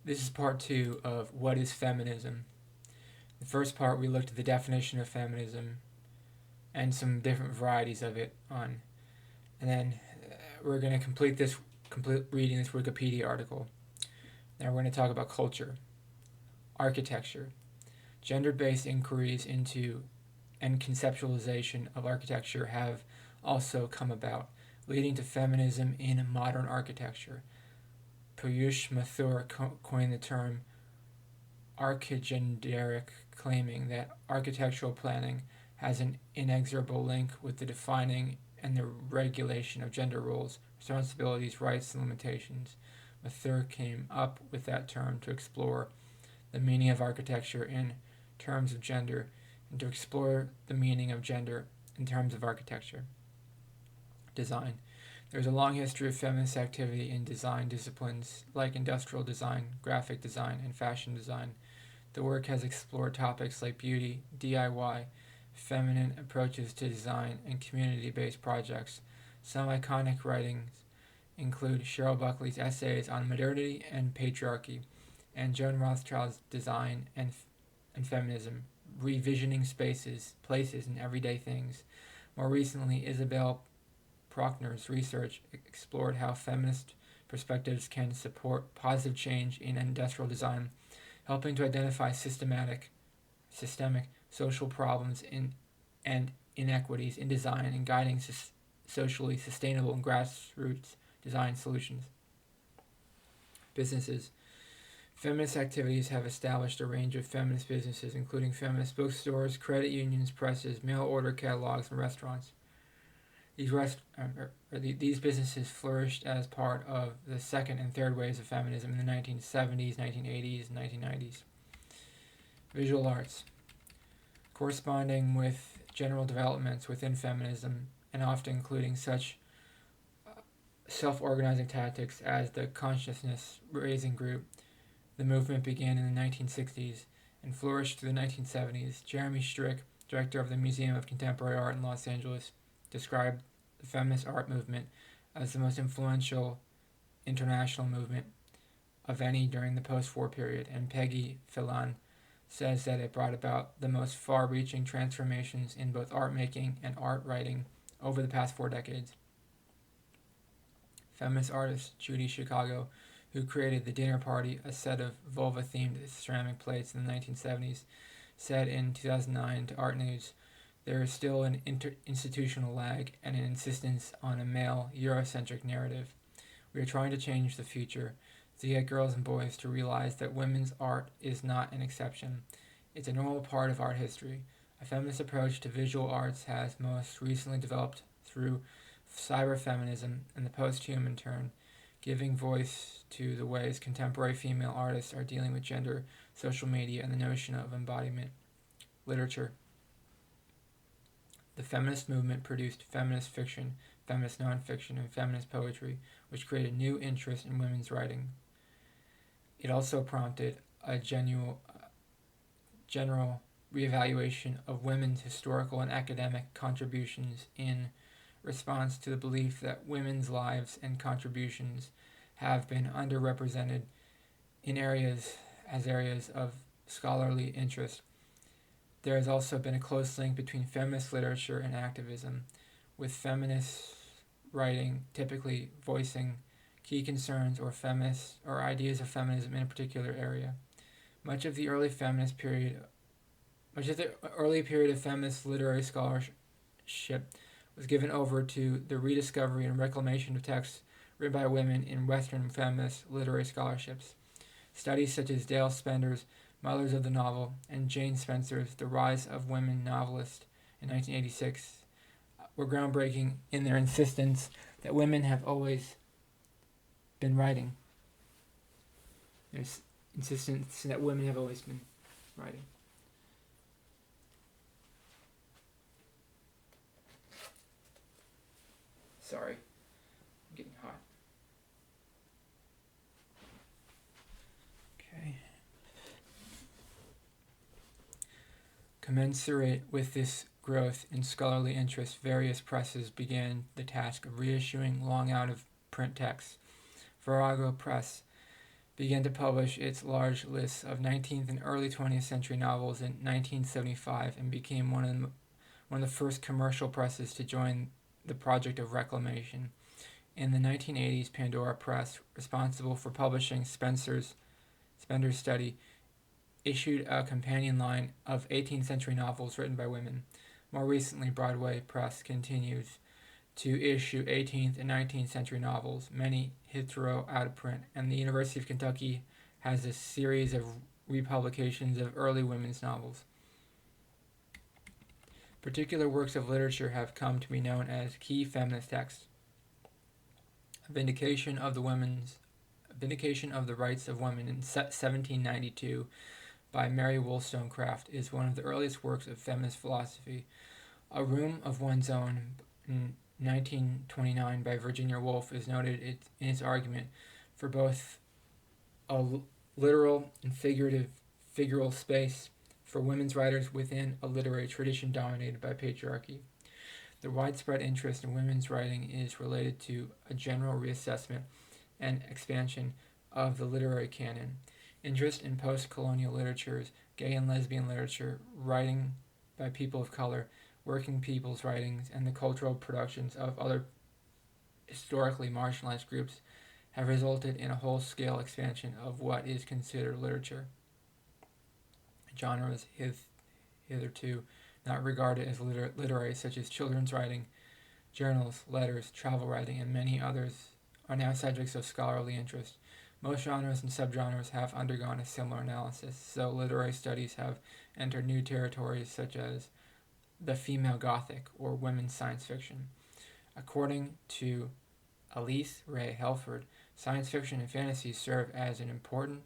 This is part two of What is Feminism? The first part, we looked at the definition of feminism and some different varieties of it on. And then we're going to complete reading this Wikipedia article. Now we're going to talk about culture, architecture, gender-based inquiries into and conceptualization of architecture have also come about, leading to feminism in modern architecture. Piyush Mathur coined the term archigenderic, claiming that architectural planning has an inexorable link with the defining and the regulation of gender roles, responsibilities, rights, and limitations. Mathur came up with that term to explore the meaning of architecture in terms of gender and to explore the meaning of gender in terms of architecture. Design. There's a long history of feminist activity in design disciplines like industrial design, graphic design, and fashion design. The work has explored topics like beauty, DIY, feminine approaches to design, and community-based projects. Some iconic writings include Cheryl Buckley's essays on modernity and patriarchy, and Joan Rothschild's Design and Feminism, revisioning spaces, places, and everyday things. More recently, Isabel Prochner's research explored how feminist perspectives can support positive change in industrial design, helping to identify systemic social problems and inequities in design and guiding socially sustainable and grassroots design solutions. Businesses. Feminist activities have established a range of feminist businesses, including feminist bookstores, credit unions, presses, mail order catalogs, and restaurants. These businesses flourished as part of the second and third waves of feminism in the 1970s, 1980s, and 1990s. Visual arts. Corresponding with general developments within feminism and often including such self-organizing tactics as the consciousness raising group, the movement began in the 1960s and flourished through the 1970s. Jeremy Strick, director of the Museum of Contemporary Art in Los Angeles, described the feminist art movement as the most influential international movement of any during the post-war period, and Peggy Phelan says that it brought about the most far-reaching transformations in both art making and art writing over the past 4 decades. Feminist artist Judy Chicago, who created the Dinner Party, a set of vulva-themed ceramic plates in the 1970s, said in 2009 to Art News, "There is still an institutional lag and an insistence on a male, Eurocentric narrative. We are trying to change the future, to get girls and boys to realize that women's art is not an exception. It's a normal part of art history. A feminist approach to visual arts has most recently developed through cyberfeminism and the post-human turn, giving voice to the ways contemporary female artists are dealing with gender, social media, and the notion of embodiment." Literature. The feminist movement produced feminist fiction, feminist nonfiction, and feminist poetry, which created new interest in women's writing. It also prompted a general reevaluation of women's historical and academic contributions in response to the belief that women's lives and contributions have been underrepresented in areas of scholarly interest. There has also been a close link between feminist literature and activism, with feminist writing typically voicing key concerns or ideas of feminism in a particular area. Much of the early period of feminist literary scholarship was given over to the rediscovery and reclamation of texts written by women in Western feminist literary scholarships. Studies such as Dale Spender's Mothers of the Novel and Jane Spencer's The Rise of Women Novelists in 1986 were groundbreaking in their insistence that women have always been writing. There's insistence that women have always been writing. Sorry, I'm getting hot. Okay. Commensurate with this growth in scholarly interest, various presses began the task of reissuing long out of print texts. Virago Press began to publish its large lists of 19th and early 20th century novels in 1975 and became one of the first commercial presses to join the project of reclamation. In the 1980s, Pandora Press, responsible for publishing Spender's Study, issued a companion line of 18th century novels written by women. More recently, Broadway Press continues to issue 18th and 19th century novels, many hitherto out of print, and the University of Kentucky has a series of republications of early women's novels. Particular works of literature have come to be known as key feminist texts. Vindication of the Rights of Women in 1792 by Mary Wollstonecraft is one of the earliest works of feminist philosophy. A Room of One's Own in 1929 by Virginia Woolf is noted in its argument for both a literal and figural space for women's writers within a literary tradition dominated by patriarchy. The widespread interest in women's writing is related to a general reassessment and expansion of the literary canon. Interest in post-colonial literatures, gay and lesbian literature, writing by people of color, working people's writings, and the cultural productions of other historically marginalized groups have resulted in a whole-scale expansion of what is considered literature. Genres hitherto not regarded as literary, such as children's writing, journals, letters, travel writing, and many others, are now subjects of scholarly interest. Most genres and subgenres have undergone a similar analysis, so literary studies have entered new territories such as the female Gothic or women's science fiction. According to Elise Ray Helford, science fiction and fantasy serve as an important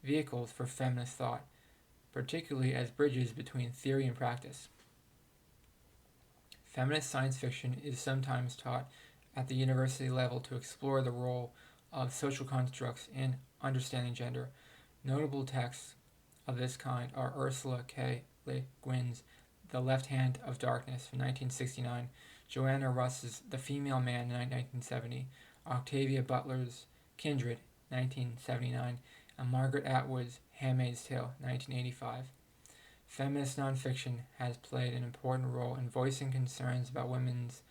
vehicles for feminist thought, particularly as bridges between theory and practice. Feminist science fiction is sometimes taught at the university level to explore the role of social constructs in understanding gender. Notable texts of this kind are Ursula K. Le Guin's The Left Hand of Darkness from 1969, Joanna Russ's The Female Man in 1970, Octavia Butler's Kindred, 1979, and Margaret Atwood's Handmaid's Tale, 1985. Feminist nonfiction has played an important role in voicing concerns about women's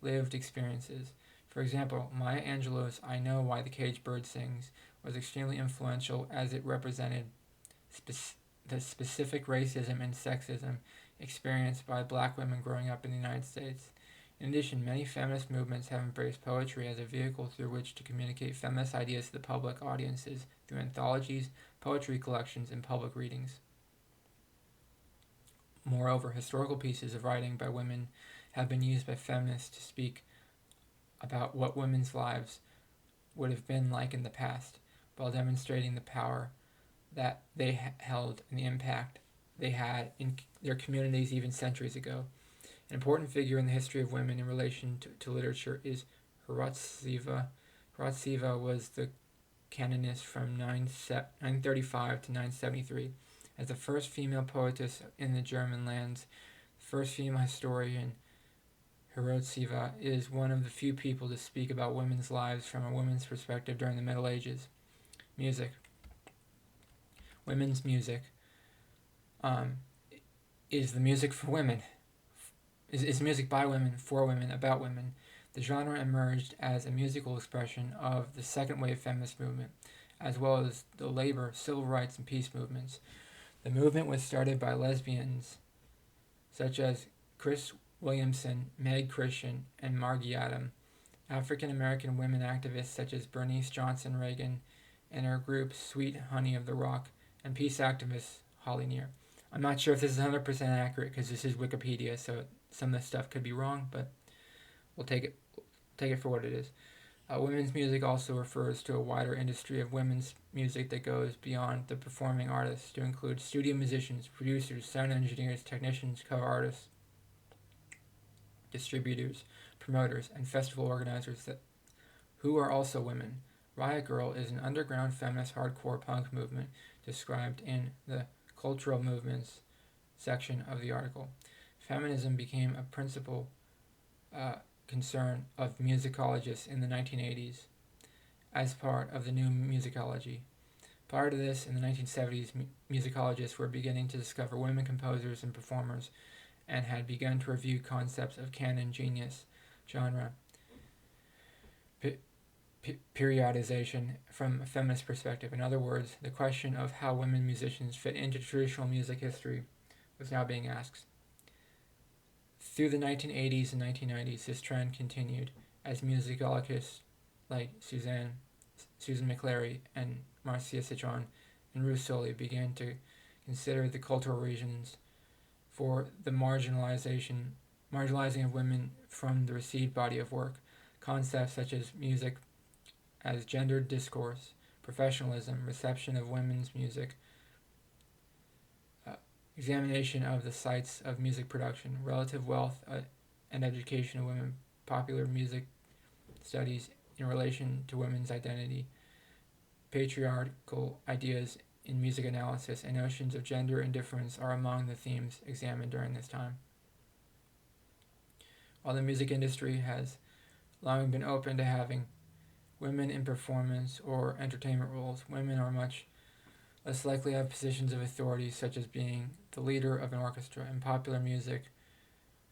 lived experiences. For example, Maya Angelou's I Know Why the Caged Bird Sings was extremely influential as it represented the specific racism and sexism experienced by black women growing up in the United States. In addition, many feminist movements have embraced poetry as a vehicle through which to communicate feminist ideas to the public audiences through anthologies, poetry collections, and public readings. Moreover, historical pieces of writing by women have been used by feminists to speak about what women's lives would have been like in the past, while demonstrating the power that they held and the impact they had in their communities even centuries ago. An important figure in the history of women in relation to literature is Hrotseva. Hrotseva was the canonist from 935 to 973. As the first female poetess in the German lands, the first female historian, Hrotseva is one of the few people to speak about women's lives from a woman's perspective during the Middle Ages. Music. Women's music is the music for women. Is music by women, for women, about women. The genre emerged as a musical expression of the second wave feminist movement, as well as the labor, civil rights, and peace movements. The movement was started by lesbians such as Chris Williamson, Meg Christian, and Margie Adam, African American women activists such as Bernice Johnson Reagan and her group Sweet Honey of the Rock, and peace activist Holly Near. I'm not sure if this is 100% accurate because this is Wikipedia, so some of this stuff could be wrong, but we'll take it for what it is. Women's music also refers to a wider industry of women's music that goes beyond the performing artists to include studio musicians, producers, sound engineers, technicians, cover artists, distributors, promoters, and festival organizers who are also women. Riot Girl is an underground feminist hardcore punk movement described in the cultural movements section of the article. Feminism became a principal concern of musicologists in the 1980s as part of the new musicology. Prior to this, in the 1970s, musicologists were beginning to discover women composers and performers and had begun to review concepts of canon, genius, genre, periodization from a feminist perspective. In other words, the question of how women musicians fit into traditional music history was now being asked. Through the 1980s and 1990s, this trend continued as musicologists like Susan McClary and Marcia Citron and Ruth Soley began to consider the cultural reasons for the marginalizing of women from the received body of work. Concepts such as music as gendered discourse, professionalism, reception of women's music, examination of the sites of music production, relative wealth and education of women, popular music studies in relation to women's identity, patriarchal ideas in music analysis, and notions of gender indifference are among the themes examined during this time. While the music industry has long been open to having women in performance or entertainment roles, women are much less likely to have positions of authority, such as being the leader of an orchestra. In popular music,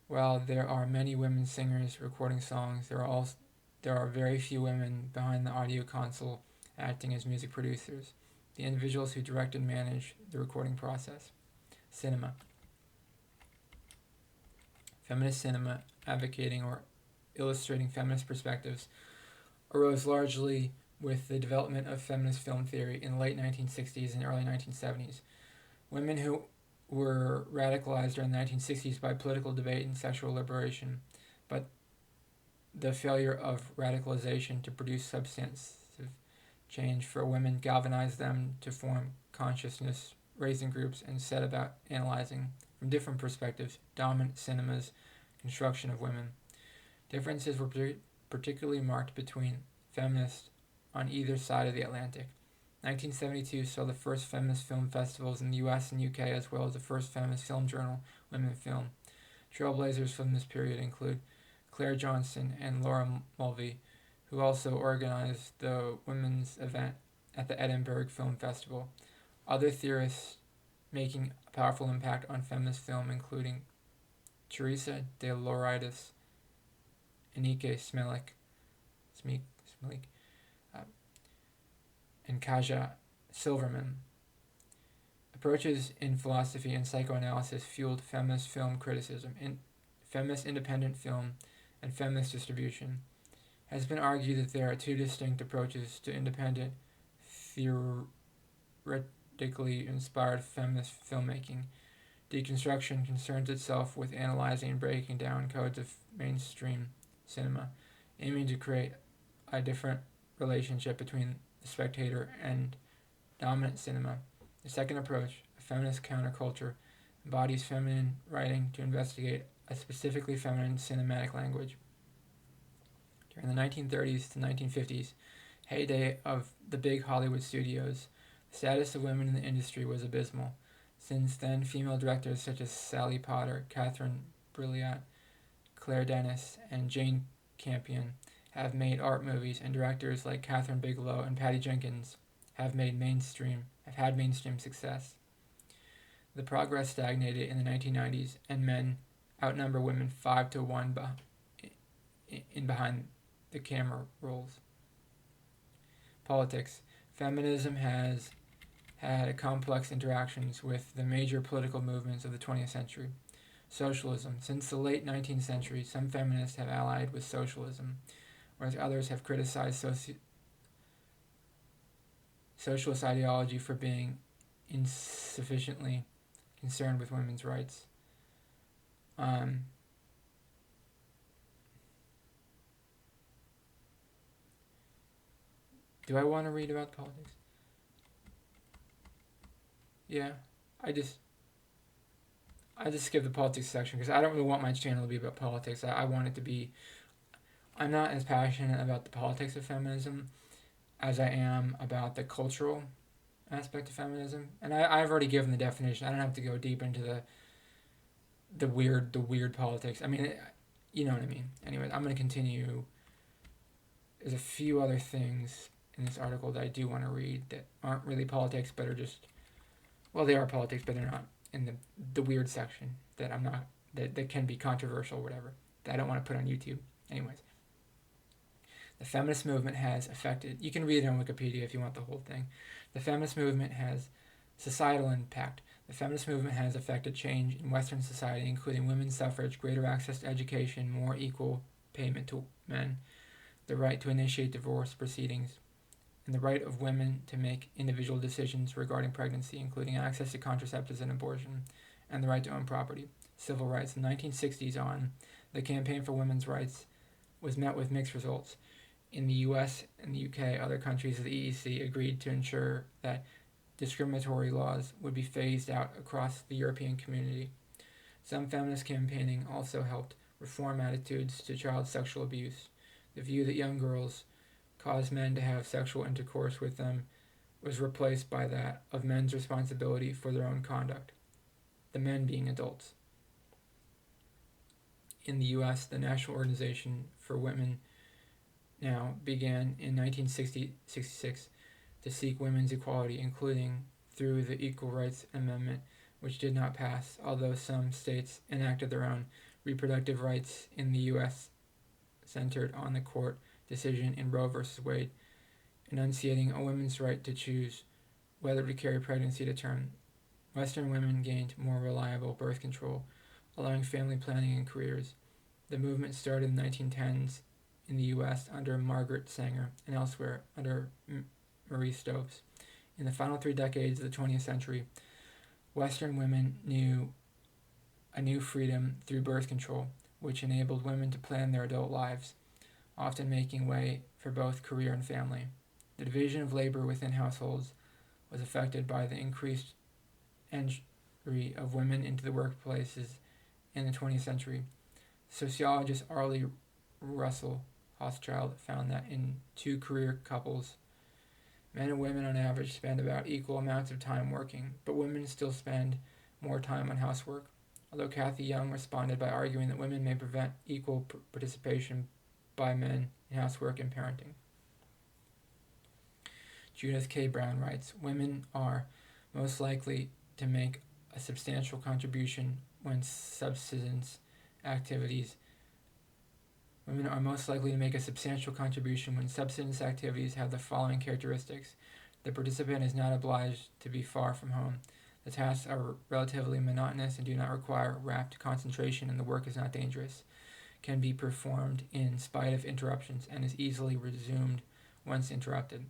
while there are many women singers recording songs, there are very few women behind the audio console acting as music producers, the individuals who direct and manage the recording process. Cinema. Feminist cinema, advocating or illustrating feminist perspectives, arose largely with the development of feminist film theory in the late 1960s and early 1970s. Women who were radicalized during the 1960s by political debate and sexual liberation, but the failure of radicalization to produce substantive change for women galvanized them to form consciousness-raising groups and set about analyzing, from different perspectives, dominant cinema's construction of women. Differences were particularly marked between feminists on either side of the Atlantic. 1972 saw the first feminist film festivals in the US and UK, as well as the first feminist film journal, Women in Film. Trailblazers from this period include Claire Johnson and Laura Mulvey, who also organized the women's event at the Edinburgh Film Festival. Other theorists making a powerful impact on feminist film, including Teresa de Lauridis, Anike Smelik, and Kaja Silverman. Approaches in philosophy and psychoanalysis fueled feminist film criticism, feminist independent film, and feminist distribution. It has been argued that there are two distinct approaches to independent, theoretically inspired feminist filmmaking. Deconstruction concerns itself with analyzing and breaking down codes of mainstream cinema, aiming to create a different relationship between the spectator and dominant cinema. The second approach, a feminist counterculture, embodies feminine writing to investigate a specifically feminine cinematic language. During the 1930s to 1950s, heyday of the big Hollywood studios, the status of women in the industry was abysmal. Since then, female directors such as Sally Potter, Catherine Breillat, Claire Denis, and Jane Campion have made art movies, and directors like Catherine Bigelow and Patty Jenkins have had mainstream success. The progress stagnated in the 1990s, and men outnumber women 5-1 in behind the camera roles. Politics. Feminism has had complex interactions with the major political movements of the 20th century. Socialism. Since the late 19th century, some feminists have allied with socialism, whereas others have criticized socialist ideology for being insufficiently concerned with women's rights. Do I want to read about politics? Yeah, I just skip the politics section because I don't really want my channel to be about politics. I want it to be. I'm not as passionate about the politics of feminism as I am about the cultural aspect of feminism. And I've already given the definition. I don't have to go deep into the weird politics. I mean, you know what I mean. Anyway, I'm going to continue. There's a few other things in this article that I do want to read that aren't really politics, but are just, well, they are politics, but they're not in the weird section that I'm not, that can be controversial or whatever, that I don't want to put on YouTube. Anyways, the feminist movement has affected, you can read it on Wikipedia if you want the whole thing. The feminist movement has societal impact. The feminist movement has affected change in Western society, including women's suffrage, greater access to education, more equal payment to men, the right to initiate divorce proceedings, and the right of women to make individual decisions regarding pregnancy, including access to contraceptives and abortion, and the right to own property. Civil rights. In the 1960s on, the campaign for women's rights was met with mixed results. In the US and the UK, other countries of the EEC agreed to ensure that discriminatory laws would be phased out across the European community. Some feminist campaigning also helped reform attitudes to child sexual abuse. The view that young girls cause men to have sexual intercourse with them was replaced by that of men's responsibility for their own conduct, the men being adults. In the US, the National Organization for Women Now began in 1966 to seek women's equality, including through the Equal Rights Amendment, which did not pass, although some states enacted their own. Reproductive rights in the U.S. centered on the court decision in Roe v. Wade, enunciating a woman's right to choose whether to carry pregnancy to term. Western women gained more reliable birth control, allowing family planning and careers. The movement started in the 1910s in the U.S. under Margaret Sanger and elsewhere under Marie Stopes. In the final 3 decades of the 20th century, Western women knew a new freedom through birth control, which enabled women to plan their adult lives, often making way for both career and family. The division of labor within households was affected by the increased entry of women into the workplaces in the 20th century. Sociologist Arlie Russell Hochschild found that in 2 career couples, men and women on average spend about equal amounts of time working, but women still spend more time on housework. Although Kathy Young responded by arguing that women may prevent equal participation by men in housework and parenting. Judith K. Brown writes, women are most likely to make a substantial contribution when subsistence activities have the following characteristics. The participant is not obliged to be far from home. The tasks are relatively monotonous and do not require rapt concentration, and the work is not dangerous. Can be performed in spite of interruptions and is easily resumed once interrupted.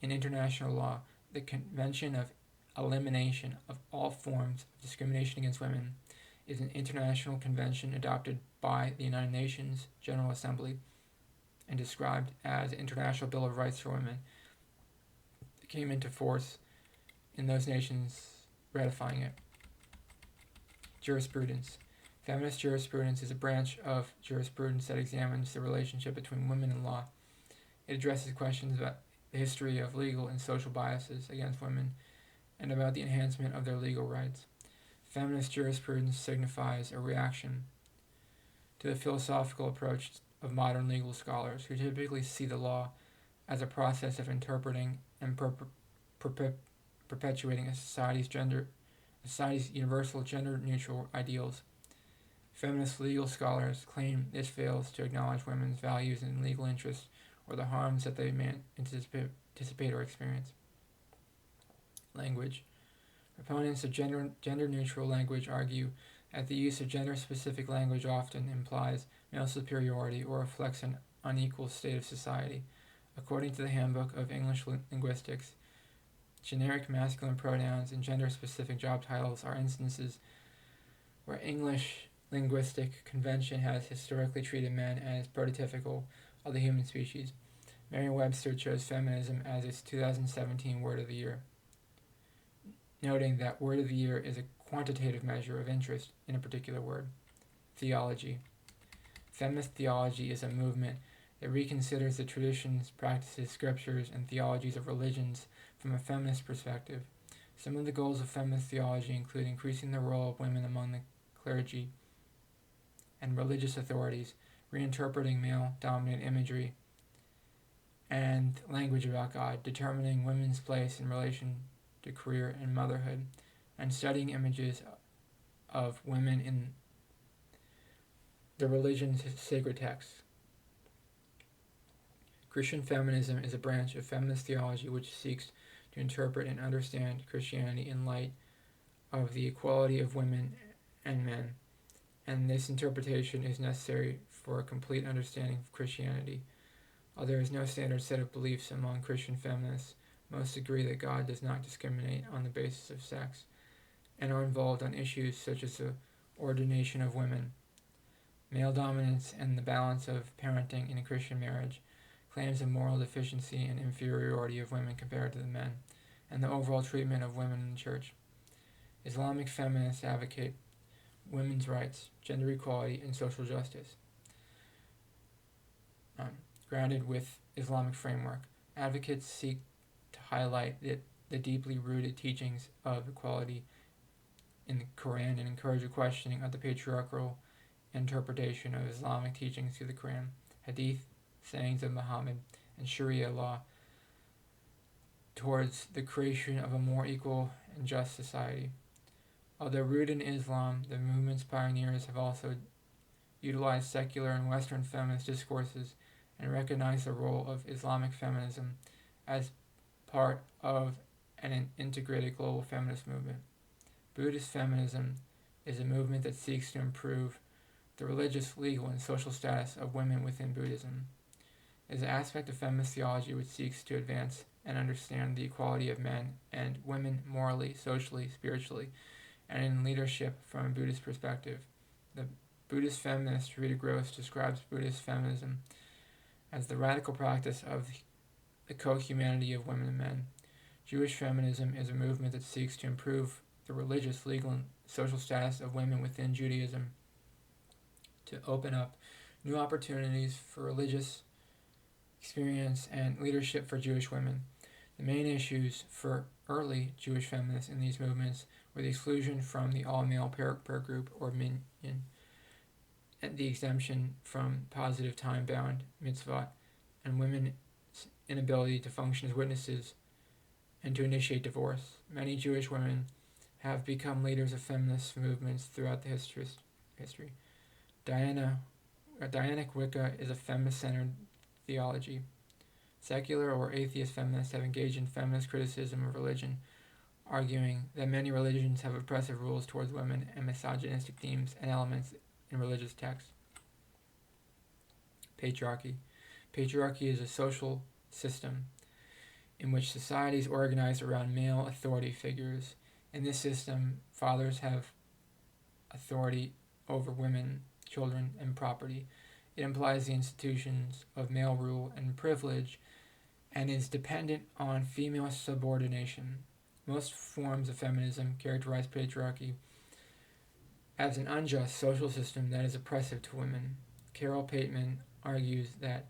In international law, the Convention of Elimination of All Forms of Discrimination Against Women is an international convention adopted by the United Nations General Assembly and described as the International Bill of Rights for Women. It came into force in those nations ratifying it. Jurisprudence. Feminist jurisprudence is a branch of jurisprudence that examines the relationship between women and law. It addresses questions about the history of legal and social biases against women and about the enhancement of their legal rights. Feminist jurisprudence signifies a reaction to the philosophical approach of modern legal scholars who typically see the law as a process of interpreting and perpetuating a society's universal gender-neutral ideals. Feminist legal scholars claim this fails to acknowledge women's values and legal interests or the harms that they may anticipate or experience. Language. Proponents of gender-neutral language argue that the use of gender-specific language often implies male superiority or reflects an unequal state of society. According to the Handbook of English Linguistics, generic masculine pronouns and gender-specific job titles are instances where English linguistic convention has historically treated men as prototypical of the human species. Merriam-Webster chose feminism as its 2017 Word of the Year, noting that Word of the Year is a quantitative measure of interest in a particular word. Theology. Feminist theology is a movement that reconsiders the traditions, practices, scriptures, and theologies of religions from a feminist perspective. Some of the goals of feminist theology include increasing the role of women among the clergy and religious authorities, reinterpreting male-dominated imagery, and language about God, determining women's place in relation to career and motherhood, and studying images of women in the religion's sacred texts. Christian feminism is a branch of feminist theology which seeks to interpret and understand Christianity in light of the equality of women and men, and this interpretation is necessary for a complete understanding of Christianity. Although there is no standard set of beliefs among Christian feminists, most agree that God does not discriminate on the basis of sex, and are involved on issues such as the ordination of women, male dominance, and the balance of parenting in a Christian marriage, claims of moral deficiency and inferiority of women compared to the men, and the overall treatment of women in the church. Islamic feminists advocate women's rights, gender equality, and social justice. Grounded with Islamic framework, advocates seek to highlight the deeply rooted teachings of equality in the Quran and encourage a questioning of the patriarchal interpretation of Islamic teachings through the Quran, Hadith, sayings of Muhammad, and Sharia law towards the creation of a more equal and just society. Although rooted in Islam, the movement's pioneers have also utilized secular and Western feminist discourses and recognized the role of Islamic feminism as part of an integrated global feminist movement. Buddhist feminism is a movement that seeks to improve the religious, legal, and social status of women within Buddhism. It is an aspect of feminist theology which seeks to advance and understand the equality of men and women morally, socially, spiritually, and in leadership from a Buddhist perspective. The Buddhist feminist Rita Gross describes Buddhist feminism as the radical practice of the co-humanity of women and men. Jewish feminism is a movement that seeks to improve the religious, legal, and social status of women within Judaism, to open up new opportunities for religious experience and leadership for Jewish women. The main issues for early Jewish feminists in these movements were the exclusion from the all-male prayer group, or minyan, and the exemption from positive time-bound mitzvot, and women's inability to function as witnesses and to initiate divorce. Many Jewish women have become leaders of feminist movements throughout the history. Dianic Wicca is a feminist-centered theology. Secular or atheist feminists have engaged in feminist criticism of religion, arguing that many religions have oppressive rules towards women and misogynistic themes and elements in religious texts. Patriarchy. Patriarchy is a social system in which society is organized around male authority figures. In this system, fathers have authority over women, children, and property. It implies the institutions of male rule and privilege and is dependent on female subordination. Most forms of feminism characterize patriarchy as an unjust social system that is oppressive to women. Carol Pateman argues that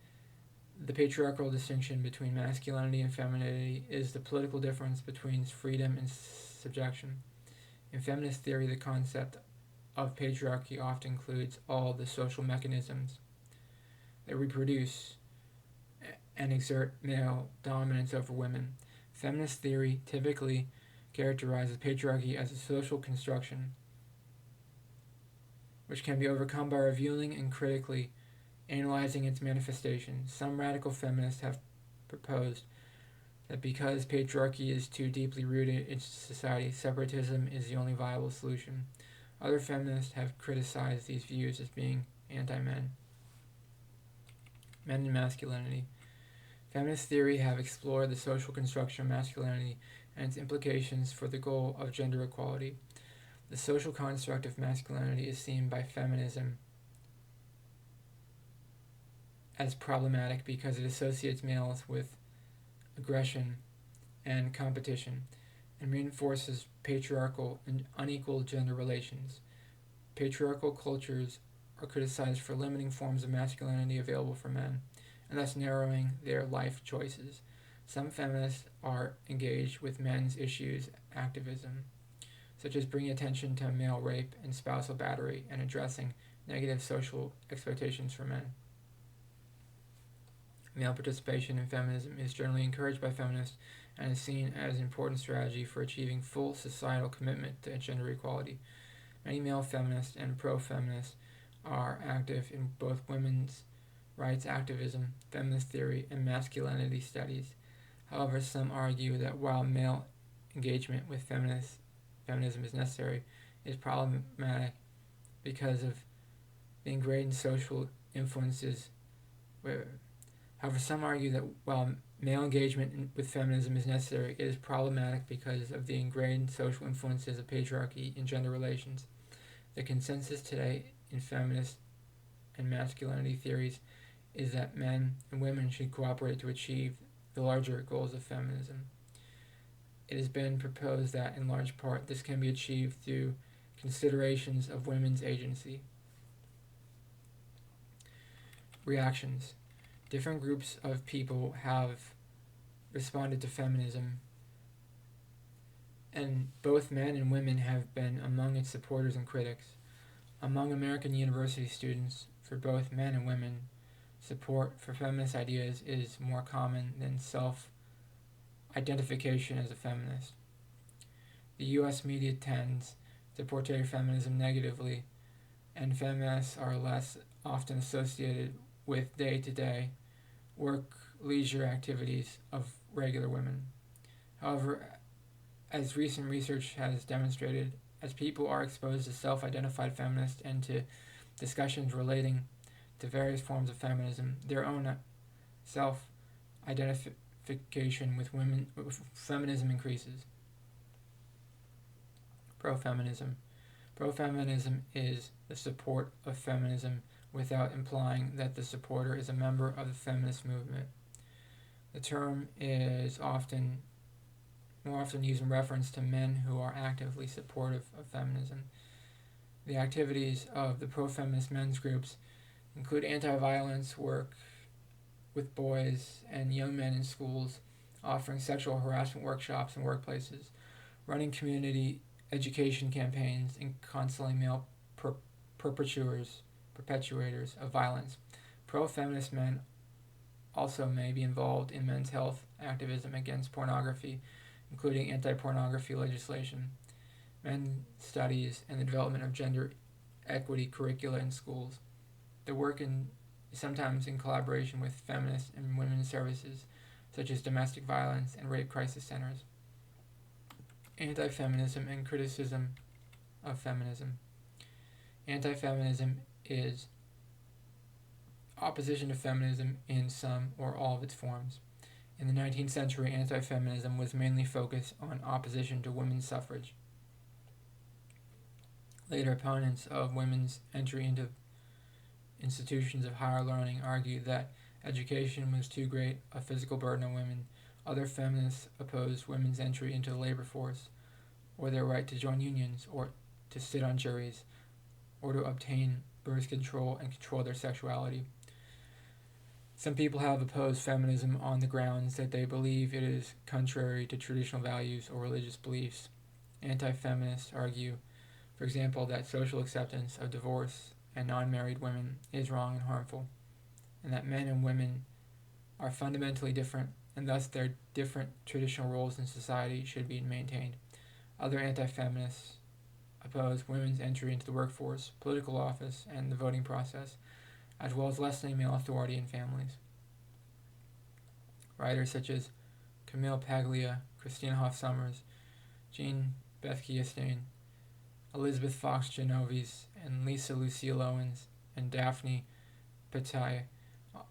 the patriarchal distinction between masculinity and femininity is the political difference between freedom and subjection. In feminist theory, the concept of patriarchy often includes all the social mechanisms that reproduce and exert male dominance over women. Feminist theory typically characterizes patriarchy as a social construction which can be overcome by reviewing and critically analyzing its manifestations. Some radical feminists have proposed that because patriarchy is too deeply rooted in society, separatism is the only viable solution. Other feminists have criticized these views as being anti-men. Men and masculinity. Feminist theory have explored the social construction of masculinity and its implications for the goal of gender equality. The social construct of masculinity is seen by feminism as problematic because it associates males with aggression and competition and reinforces patriarchal and unequal gender relations. Patriarchal cultures are criticized for limiting forms of masculinity available for men and thus narrowing their life choices. Some feminists are engaged with men's issues activism, such as bringing attention to male rape and spousal battery and addressing negative social expectations for men. Male participation in feminism is generally encouraged by feminists and is seen as an important strategy for achieving full societal commitment to gender equality. Many male feminists and pro-feminists are active in both women's rights activism, feminist theory, and masculinity studies. However, some argue that while male engagement with feminism is necessary, it is problematic because of the ingrained social influences. However, some argue that while male engagement with feminism is necessary, it is problematic because of the ingrained social influences of patriarchy in gender relations. The consensus today in feminist and masculinity theories is that men and women should cooperate to achieve the larger goals of feminism. It has been proposed that, in large part, this can be achieved through considerations of women's agency. Reactions. Different groups of people have responded to feminism, and both men and women have been among its supporters and critics. Among American university students, for both men and women, support for feminist ideas is more common than self-identification as a feminist. The U.S. media tends to portray feminism negatively, and feminists are less often associated with day-to-day work, leisure activities of regular women. However, as recent research has demonstrated, as people are exposed to self-identified feminists and to discussions relating to various forms of feminism, their own self-identification with feminism increases. Pro-feminism. Pro-feminism is the support of feminism without implying that the supporter is a member of the feminist movement. The term is more often used in reference to men who are actively supportive of feminism. The activities of the pro-feminist men's groups include anti-violence work with boys and young men in schools, offering sexual harassment workshops in workplaces, running community education campaigns, and counseling male perpetrators of violence. Pro-feminist men also may be involved in men's health activism against pornography, including anti-pornography legislation, men's studies, and the development of gender equity curricula in schools. The work is sometimes in collaboration with feminist and women's services, such as domestic violence and rape crisis centers. Anti-feminism and criticism of feminism. Anti-feminism is opposition to feminism in some or all of its forms. In the 19th century, anti-feminism was mainly focused on opposition to women's suffrage. Later, opponents of women's entry into institutions of higher learning argued that education was too great a physical burden on women. Other feminists opposed women's entry into the labor force, or their right to join unions, or to sit on juries, or to obtain birth control and control their sexuality. Some people have opposed feminism on the grounds that they believe it is contrary to traditional values or religious beliefs. Anti-feminists argue, for example, that social acceptance of divorce and non-married women is wrong and harmful, and that men and women are fundamentally different, and thus their different traditional roles in society should be maintained. Other anti-feminists oppose women's entry into the workforce, political office, and the voting process, as well as lessening male authority in families. Writers such as Camille Paglia, Christina Hoff Sommers, Jean Bethke-Estain, Elizabeth Fox Genovese, and Lisa Lucille Owens, and Daphne Patai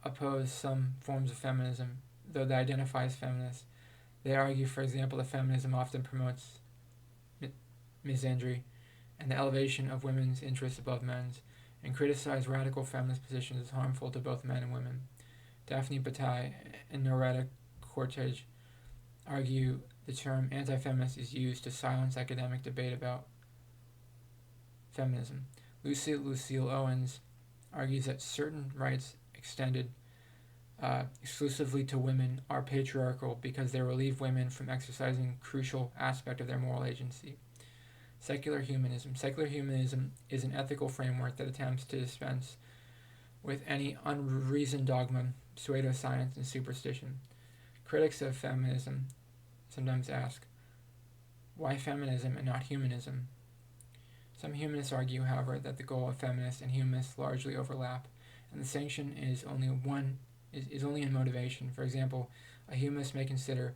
oppose some forms of feminism, though they identify as feminists. They argue, for example, that feminism often promotes misandry and the elevation of women's interests above men's, and criticize radical feminist positions as harmful to both men and women. Daphne Patai and Noretta Cortege argue the term anti-feminist is used to silence academic debate about feminism. Lucille Owens argues that certain rights extended exclusively to women are patriarchal because they relieve women from exercising a crucial aspect of their moral agency. Secular humanism. Secular humanism is an ethical framework that attempts to dispense with any unreasoned dogma pseudoscience, and superstition. Critics of feminism sometimes ask, why feminism and not humanism? Some humanists argue, however, that the goal of feminists and humanists largely overlap, and the distinction is only in motivation. For example, a humanist may consider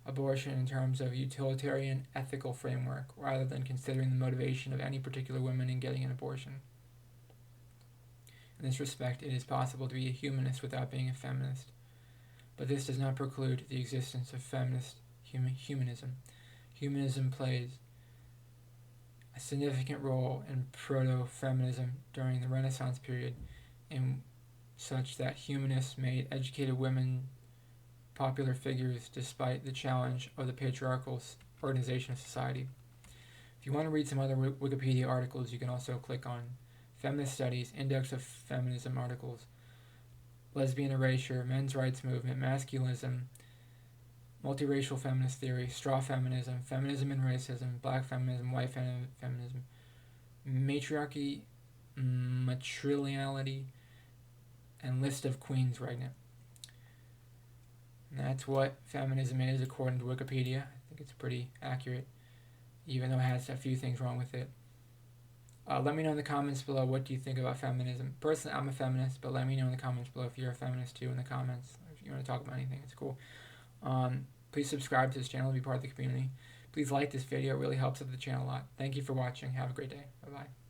abortion in terms of utilitarian ethical framework rather than considering the motivation of any particular woman in getting an abortion. In this respect, it is possible to be a humanist without being a feminist, but this does not preclude the existence of feminist humanism. Humanism plays a significant role in proto-feminism during the Renaissance period, in such that humanists made educated women popular figures despite the challenge of the patriarchal organization of society. If you want to read some other Wikipedia articles, you can also click on Feminist Studies, Index of Feminism articles, Lesbian Erasure, Men's Rights Movement, Masculinism, Multiracial Feminist Theory, Straw Feminism, Feminism and Racism, Black Feminism, White Feminism, Matriarchy, Matrilineality, and List of Queens Regnant. And that's what feminism is according to Wikipedia. I think it's pretty accurate, even though it has a few things wrong with it. Let me know in the comments below, what do you think about feminism? Personally, I'm a feminist, but let me know in the comments below if you're a feminist too in the comments. If you want to talk about anything, it's cool. Please subscribe to this channel to be part of the community. Please like this video. It really helps out the channel a lot. Thank you for watching. Have a great day. Bye-bye.